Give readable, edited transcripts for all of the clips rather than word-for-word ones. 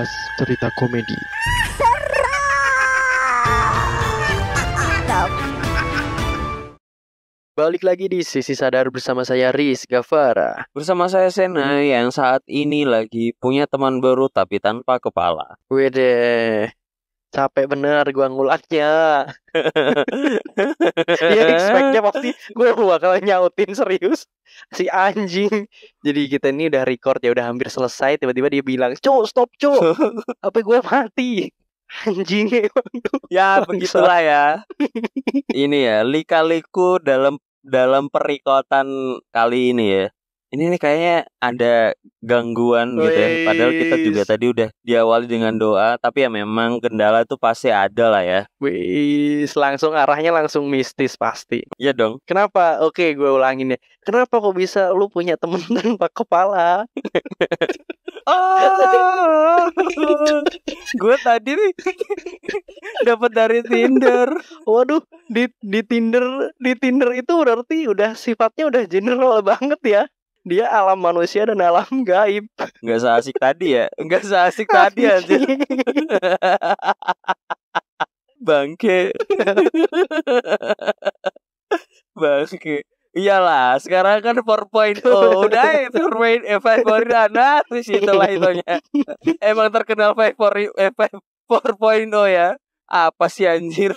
membahas cerita komedi. Balik lagi di Sisi Sadar bersama saya Riz Gavara. Bersama saya Sena yang saat ini lagi punya teman baru tapi tanpa kepala. Wede, capek bener gua ngulaknya. Ya expect-nya pasti gue bakal nyautin serius si anjing. Jadi kita ini udah record ya, udah hampir selesai. Tiba-tiba dia bilang, "Cuk, stop cuk, HP gue mati." Anjing emang tuh. Ya Bangsa. begitulah ya. Ini ya lika-liku dalam perikotan kali ini ya. Ini nih kayaknya ada gangguan gitu ya. Padahal kita juga Wis. tadi udah diawali dengan doa, tapi ya memang kendala itu pasti ada lah ya. Wis, langsung arahnya langsung mistis pasti. Iya dong. Kenapa? Oke, gue ulangin ya. Kenapa kok bisa lu punya temen tanpa kepala? Oh, gue tadi nih dapat dari Tinder. Waduh, di Tinder itu berarti udah sifatnya udah general banget ya. Dia alam manusia dan alam gaib. Nggak seasik tadi ya. Nggak seasik tadi aja. Bangke. Bangke. Iyalah, sekarang kan 4.0 udah 4.0 nah terus itulah itunya. Emang terkenal 4.0 ya. Apa sih anjir?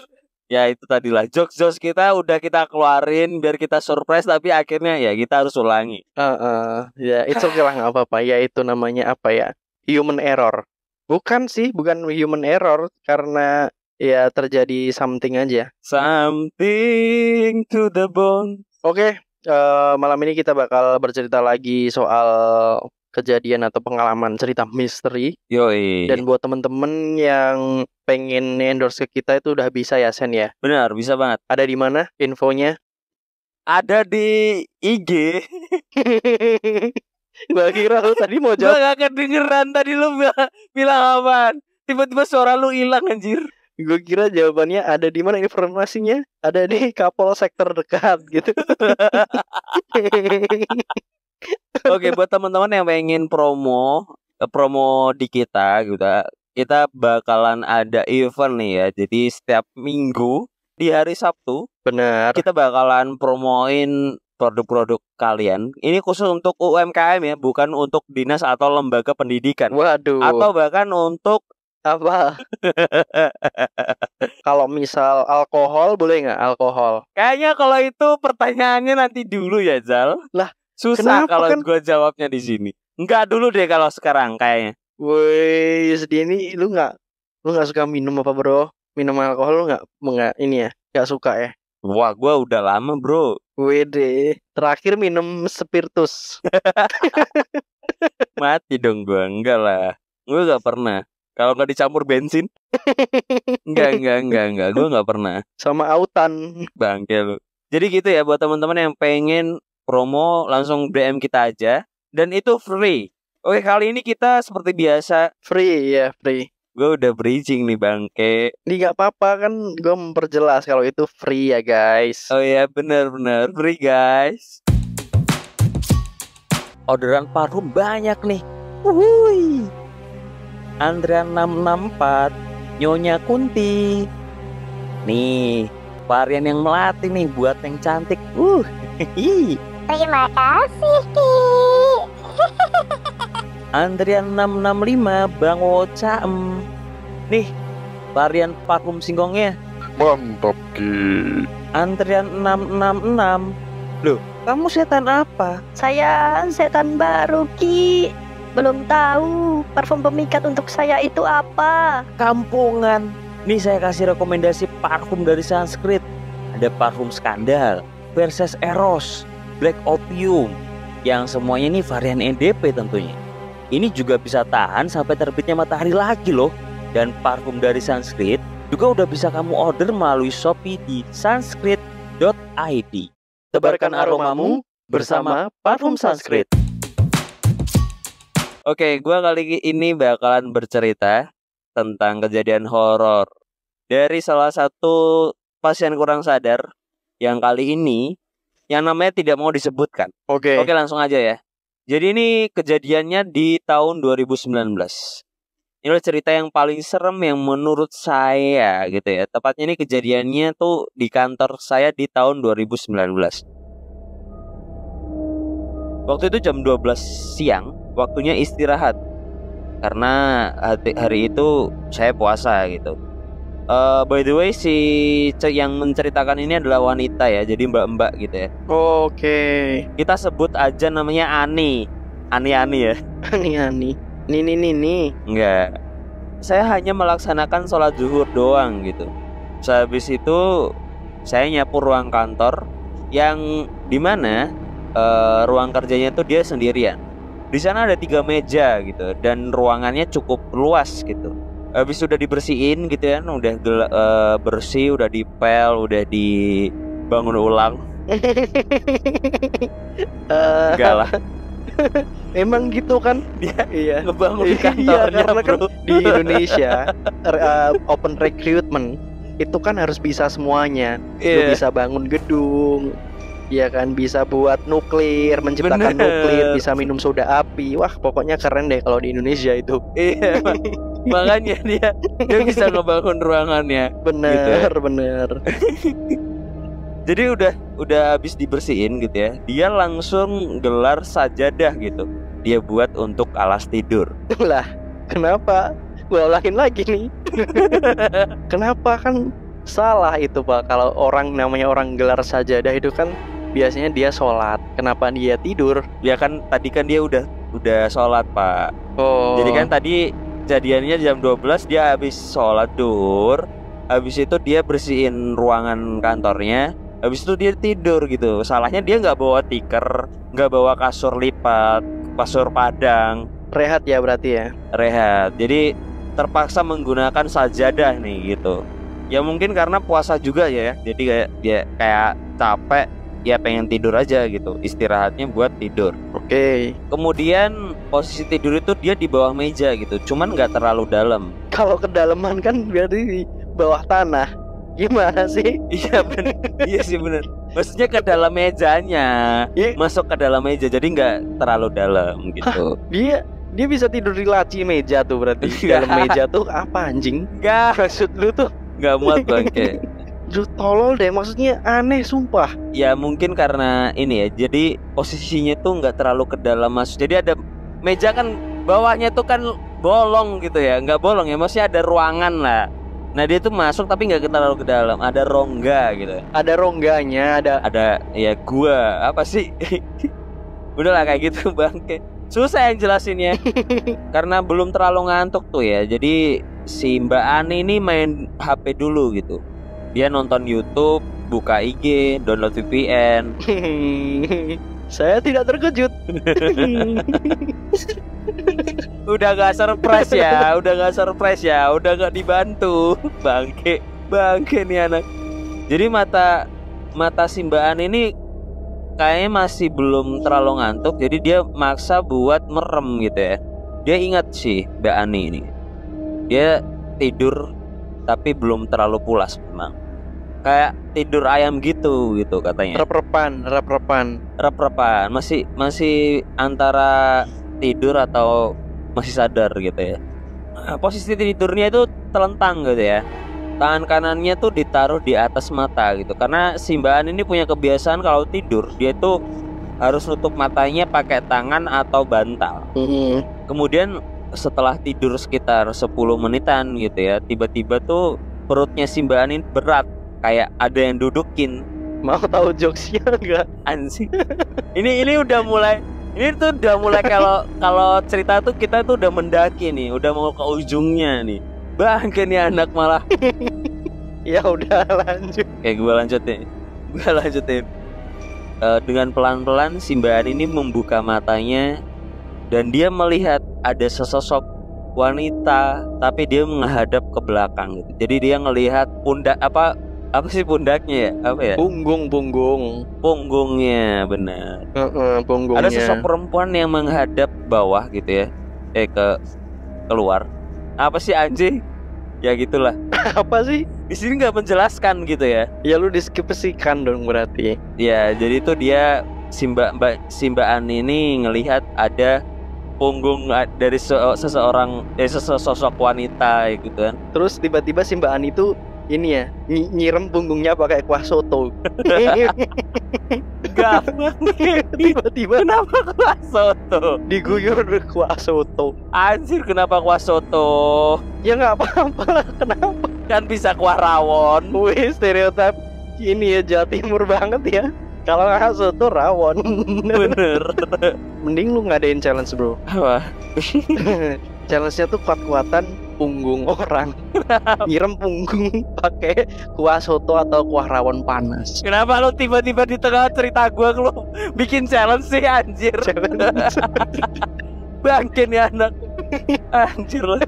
Ya itu tadilah jokes kita udah kita keluarin biar kita surprise, tapi akhirnya ya kita harus ulangi. Ya itu okay lah, nggak apa-apa. Ya itu namanya apa ya? Human error. Bukan human error, karena ya terjadi something aja. Something to the bone. Oke, malam ini kita bakal bercerita lagi soal kejadian atau pengalaman cerita misteri. Yoi. Dan buat temen-temen yang pengen endorse ke kita itu udah bisa ya, Sen ya. Benar, bisa banget. Ada di mana infonya? Ada di IG. Gua kira lu tadi mau Gua jawab. gak kedengeran tadi lu bilang apaan. Tiba-tiba suara lu hilang anjir. Gue kira jawabannya ada di mana informasinya? Ada di Kapolsek terdekat gitu. Oke, buat teman-teman yang pengen promo di kita gitu, kita bakalan ada event nih ya. Jadi setiap minggu di hari Sabtu, Benar. kita bakalan promoin produk-produk kalian. Ini khusus untuk UMKM ya, bukan untuk dinas atau lembaga pendidikan. Waduh. Atau bahkan untuk apa? Kalau misal alkohol boleh nggak alkohol? Kayaknya kalau itu pertanyaannya nanti dulu ya, Zal. Lah, susah kenapa kalau kan? gue jawabnya di sini. Enggak dulu deh kalau sekarang kayaknya. Woi, sedih ini lu nggak suka minum apa bro? Minum alkohol lu nggak ini ya? Nggak suka ya? Wah, gue udah lama bro. Wede, terakhir minum spiritus. Mati dong gue, enggak lah. Gue nggak pernah. Kalau nggak dicampur bensin, enggak. Gue nggak pernah. Sama autan. Bangke lu. Jadi gitu ya buat teman-teman yang pengen promo langsung DM kita aja. Dan itu free. Oke, kali ini kita seperti biasa Free ya, free. Gue udah bridging nih bangke. Ini nggak apa-apa kan, gue memperjelas kalau itu free ya guys. Oh ya benar free guys. Orderan parfum banyak nih. Wuhui. Antrian 664 Nyonya Kunti. Nih varian yang melati nih buat yang cantik. Terima kasih, Ki. Antrian 665 Bang Wocaem. Nih varian parfum singkongnya. Mantap, Ki. Antrian 666. Loh, kamu setan apa? Saya setan baru, Ki. Belum tahu parfum pemikat untuk saya itu apa. Kampungan. Nih saya kasih rekomendasi parfum dari Sanskrit. Ada parfum Skandal, Versace Eros, Black Opium, yang semuanya ini varian EDP tentunya. Ini juga bisa tahan sampai terbitnya matahari lagi loh. Dan parfum dari Sanskrit juga udah bisa kamu order melalui Shopee di sanskrit.id. Tebarkan aromamu bersama parfum Sanskrit. Oke, gue kali ini bakalan bercerita tentang kejadian horor dari salah satu pasien kurang sadar yang kali ini yang namanya tidak mau disebutkan. Oke. Oke, langsung aja ya. Jadi ini kejadiannya di tahun 2019. Ini adalah cerita yang paling serem yang menurut saya gitu ya. Tepatnya ini kejadiannya tuh di kantor saya di tahun 2019. Waktu itu jam 12 siang, waktunya istirahat. Karena hari itu saya puasa gitu. By the way, yang menceritakan ini adalah wanita ya, jadi mbak-mbak gitu ya. Oke. Kita sebut aja namanya Ani. Ani ya. Ani. Nini. Enggak. Saya hanya melaksanakan sholat zuhur doang gitu. Sehabis itu saya nyapu ruang kantor yang dimana ruang kerjanya tuh dia sendirian. Di sana ada 3 meja gitu dan ruangannya cukup luas gitu. Habis udah dibersihin gitu ya, udah bersih, udah dipel, udah dibangun ulang. Enggak lah. Emang gitu kan? Iya. Ngebangun di kantornya, karena kan bro. di Indonesia open recruitment itu kan harus bisa semuanya. Lu Iya. bisa bangun gedung, ya kan, bisa buat nuklir, menciptakan Bener. nuklir, bisa minum soda api. Wah, pokoknya keren deh kalau di Indonesia itu. Iya. Makanya dia bisa ngebangun ruangannya. Bener. Jadi udah habis dibersihin gitu ya. Dia langsung gelar sajadah gitu. Dia buat untuk alas tidur. Lah, kenapa? Gua ulangin lagi nih. Kenapa kan salah itu, Pak? Kalau namanya orang gelar sajadah itu kan biasanya dia sholat. Kenapa dia tidur? Dia kan tadi kan dia udah sholat, Pak. Oh. Jadi kan tadi kejadiannya jam 12 dia habis sholat duhur. Habis itu dia bersihin ruangan kantornya. Habis itu dia tidur gitu. Salahnya dia nggak bawa tikar, nggak bawa kasur lipat, kasur padang. Rehat ya berarti ya. Rehat. Jadi terpaksa menggunakan sajadah nih gitu. Ya mungkin karena puasa juga ya. Jadi kayak capek, ya pengen tidur aja gitu. Istirahatnya buat tidur. Oke. Kemudian posisi tidur itu dia di bawah meja gitu. Cuman nggak terlalu dalam. Kalau kedalaman kan berarti di bawah tanah. Gimana sih? Iya bener. Iya sih bener. Maksudnya ke dalam mejanya. Iya. Masuk ke dalam meja. Jadi nggak terlalu dalam gitu. Dia bisa tidur di laci meja tuh berarti. Iya. Dalam meja tuh apa anjing? Nggak Maksud lu tuh muat bangke. lu tolol deh, maksudnya aneh sumpah. Ya mungkin karena ini ya. Jadi posisinya tuh nggak terlalu ke dalam masuk. Jadi ada meja kan bawahnya tuh kan bolong gitu ya. Nggak bolong ya, maksudnya ada ruangan lah. Nah dia tuh masuk tapi nggak terlalu ke dalam. Ada rongga gitu. Ada rongganya, Ada ya gua apa sih? Udah lah kayak gitu bangke. Susah yang jelasinnya. Karena belum terlalu ngantuk tuh ya. Jadi si Mbak Ani ini main HP dulu gitu. Dia nonton YouTube, buka IG, download VPN. Saya tidak terkejut. Udah gak surprise ya, udah gak dibantu. Bangke nih anak. Jadi mata si Mbak Ani ini kayaknya masih belum terlalu ngantuk. Jadi dia maksa buat merem gitu ya. Dia ingat sih Mbak Ani ini. Dia tidur tapi belum terlalu pulas memang. Kayak tidur ayam gitu katanya. Rep-repan. Masih antara tidur atau masih sadar gitu ya. Nah, posisi tidurnya itu telentang gitu ya. Tangan kanannya tuh ditaruh di atas mata gitu. Karena si Mbak Ani ini punya kebiasaan kalau tidur dia tuh harus nutup matanya pakai tangan atau bantal. Kemudian setelah tidur sekitar 10 menitan gitu ya, tiba-tiba tuh perutnya si Mbak Ani berat, kayak ada yang dudukin. Mau tahu jokesnya enggak? Anjing. Ini udah mulai kalau cerita tuh kita tuh udah mendaki nih, udah mau ke ujungnya nih. Bangke nih anak malah. Ya udah lanjut. Kayak gue lanjutin. Dengan pelan-pelan si Mbak Ani ini membuka matanya dan dia melihat ada sesosok wanita, tapi dia menghadap ke belakang gitu. Jadi dia ngelihat pundak apa sih pundaknya ya? Apa ya? Punggungnya benar. Punggungnya. Ada sosok perempuan yang menghadap bawah gitu ya. Keluar. Apa sih anjing? Ya gitulah. Apa sih? Di sini nggak menjelaskan gitu ya. Ya lu diskusikan dong berarti. Ya jadi itu dia si Mbak Ani ini ngelihat ada punggung dari seseorang sesosok wanita gitu kan. Terus tiba-tiba si Mbak Ani tuh ini ya nyirem punggungnya pakai kuah soto. Gak Tiba-tiba kenapa kuah soto? diguyur kuah soto. Anjir, kenapa kuah soto? Ya nggak apa-apa lah, kenapa? Kan bisa kuah rawon. Wih, stereotip ini ya Jawa Timur banget ya. Kalau nggak soto rawon. Bener. Mending lu ngadain challenge bro. Apa? Challenge-nya tuh kuat-kuatan punggung orang. Nyirem punggung pakai kuah soto atau kuah rawon panas. Kenapa lu tiba-tiba di tengah cerita gua lu bikin challenge sih anjir? Bangke nih anak. Anjir lah.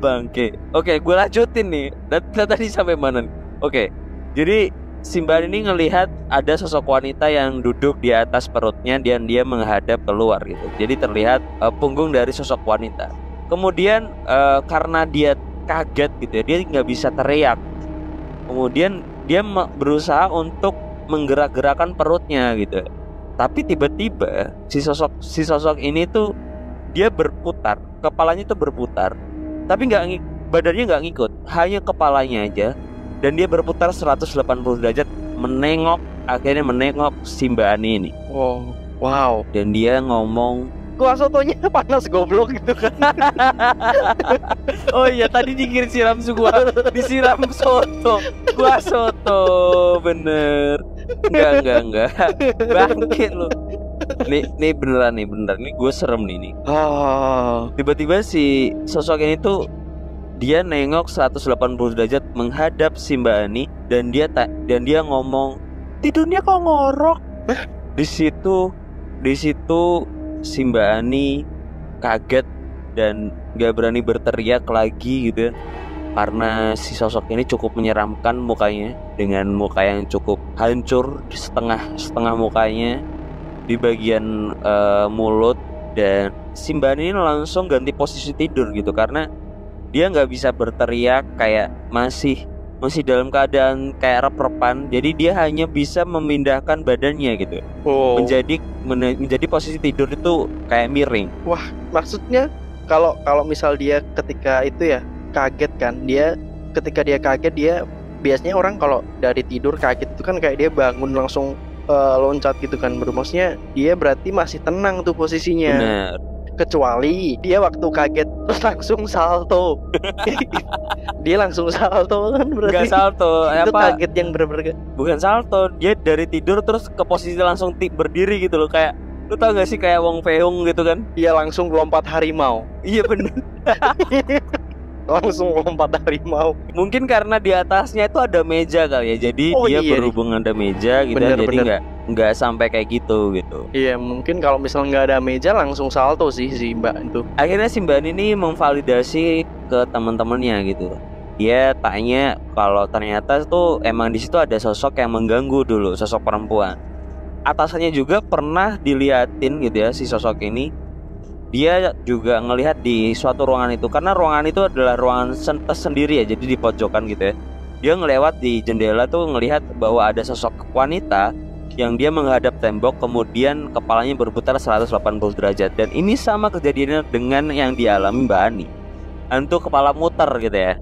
Bangke. Oke, gue lanjutin nih. Dan tadi sampai mana nih? Oke. Jadi si Mbak ini ngelihat ada sosok wanita yang duduk di atas perutnya dan dia menghadap keluar gitu. Jadi terlihat punggung dari sosok wanita. Kemudian karena dia kaget gitu ya, dia nggak bisa teriak. Kemudian dia berusaha untuk menggerak-gerakkan perutnya gitu. Tapi tiba-tiba si sosok ini tuh dia berputar, kepalanya tuh berputar. Tapi badannya nggak ngikut, hanya kepalanya aja. Dan dia berputar 180 derajat akhirnya menengok si Mbak Ani ini. Wow. Dan dia ngomong, kuah sotonya panas goblok gitu kan. oh iya tadi disiram disiram soto. Kuah soto, bener. Enggak. Bangkit lu. Nih beneran nih, Nih gue serem nih. Tiba-tiba si sosok ini tuh dia nengok 180 derajat menghadap si Mbak Ani dan dia ngomong, tidurnya kok ngorok. Di situ si Mbak Ani kaget dan gak berani berteriak lagi gitu ya. Karena si sosok ini cukup menyeramkan mukanya, dengan muka yang cukup hancur, setengah mukanya di bagian mulut. Dan si Mbak Ani langsung ganti posisi tidur gitu, karena dia nggak bisa berteriak, kayak masih dalam keadaan kayak rep-repan. Jadi dia hanya bisa memindahkan badannya gitu, menjadi posisi tidur itu kayak miring. Wah, maksudnya kalau misal dia ketika itu ya kaget kan, ketika dia kaget, dia biasanya orang kalau dari tidur kaget itu kan kayak dia bangun langsung loncat gitu kan. Maksudnya dia berarti masih tenang tuh posisinya. Bener. Kecuali dia waktu kaget terus langsung salto. Dia langsung salto kan berarti. Gak salto, itu kaget yang bener-bener. Bukan salto, dia dari tidur terus ke posisi langsung berdiri gitu loh. Kayak, lu tau gak sih kayak Wong Feung gitu kan? Iya, langsung lompat harimau. Iya bener. Langsung lompat harimau. Mungkin karena di atasnya itu ada meja kali ya. Jadi dia berhubung ada meja gitu. Jadi nggak sampai kayak gitu. Iya, mungkin kalau misalnya nggak ada meja langsung salto sih si Mbak itu. Akhirnya si Mbak ini memvalidasi ke teman-temannya gitu. Dia tanya kalau ternyata tuh emang di situ ada sosok yang mengganggu dulu, sosok perempuan. Atasannya juga pernah diliatin gitu ya si sosok ini. Dia juga ngelihat di suatu ruangan itu, karena ruangan itu adalah ruangan tersendiri ya, jadi di pojokan gitu ya. Dia ngelewat di jendela tuh ngelihat bahwa ada sosok wanita yang dia menghadap tembok, kemudian kepalanya berputar 180 derajat. Dan ini sama kejadiannya dengan yang dialami Mbak Ani, hantu kepala muter gitu ya.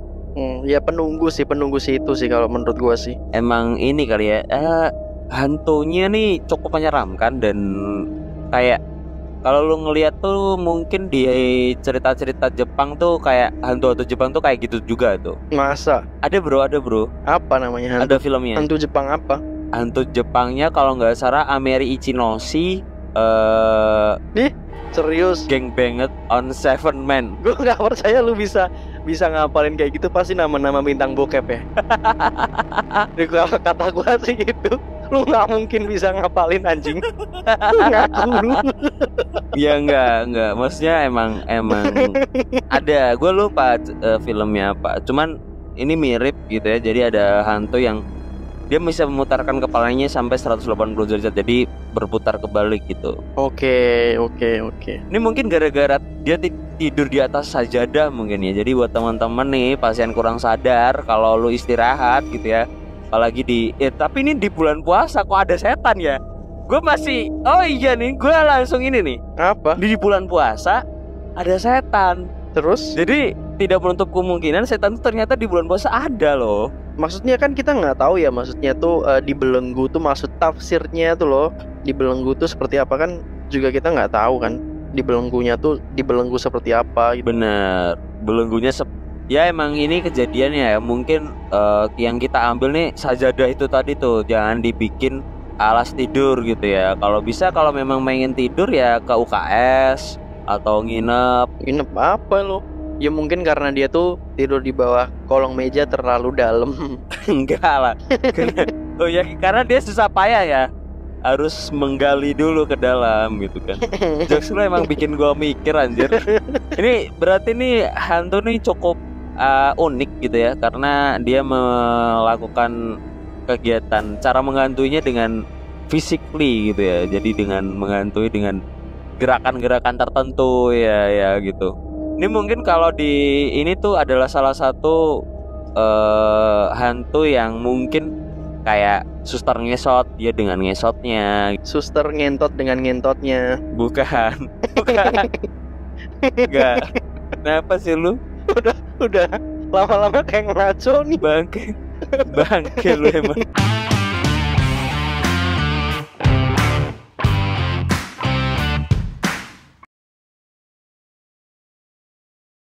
Ya penunggu sih itu sih kalau menurut gua sih. Emang ini kali ya, hantunya nih cukup menyeramkan. Dan kayak kalau lu ngelihat tuh mungkin di cerita-cerita Jepang tuh kayak hantu-hantu Jepang tuh kayak gitu juga tuh. Masa? Ada bro. Apa namanya? Ada filmnya. Hantu Jepang apa? Hantu Jepangnya kalau nggak salah Ameri Ichinoshi. Serius? Gang Banged on Seven Men. Gue nggak percaya lu bisa ngapalin kayak gitu. Pasti nama-nama bintang bokep ya. Kata gue sih gitu. Lu nggak mungkin bisa ngapalin anjing. Ngaku lu. Ya enggak. Maksudnya emang ada. Gue lupa filmnya apa. Cuman ini mirip gitu ya. Jadi ada hantu yang dia bisa memutarkan kepalanya sampai 180 derajat. Jadi berputar kebalik gitu. Oke. Ini mungkin gara-gara dia tidur di atas sajadah mungkin ya. Jadi buat teman-teman nih pasien kurang sadar, kalau lu istirahat gitu ya, apalagi tapi ini di bulan puasa kok ada setan ya? Gue masih, oh iya nih, gue langsung ini nih. Apa? Di bulan puasa ada setan. Terus? Jadi tidak menutup kemungkinan setan itu ternyata di bulan puasa ada loh. Maksudnya kan kita nggak tahu ya, maksudnya tuh di belenggu tuh maksud tafsirnya tuh loh. Di belenggu tuh seperti apa kan juga kita nggak tahu kan. Di belenggunya tuh di belenggu seperti apa gitu. Bener, belenggunya ya emang ini kejadiannya ya. Mungkin yang kita ambil nih sajadah itu tadi tuh, jangan dibikin alas tidur gitu ya. Kalau bisa, kalau memang pengen tidur ya ke UKS atau nginep. Nginep apa lo? Ya mungkin karena dia tuh tidur di bawah kolong meja terlalu dalam. Enggak lah. Oh ya, karena dia susah payah ya, harus menggali dulu ke dalam gitu kan. Jokes lu emang bikin gua mikir anjir. Ini berarti nih hantu nih cukup unik gitu ya, karena dia melakukan kegiatan cara menghantuinya dengan physically gitu ya. Jadi dengan menghantui dengan gerakan-gerakan tertentu ya gitu. Ini mungkin kalau di ini tuh adalah salah satu hantu yang mungkin kayak suster ngesot, dia dengan ngesotnya. Suster ngentot dengan ngentotnya. Bukan. Enggak. Kenapa sih lu? Udah lama-lama kayak ngaco nih. Bangke lu emang.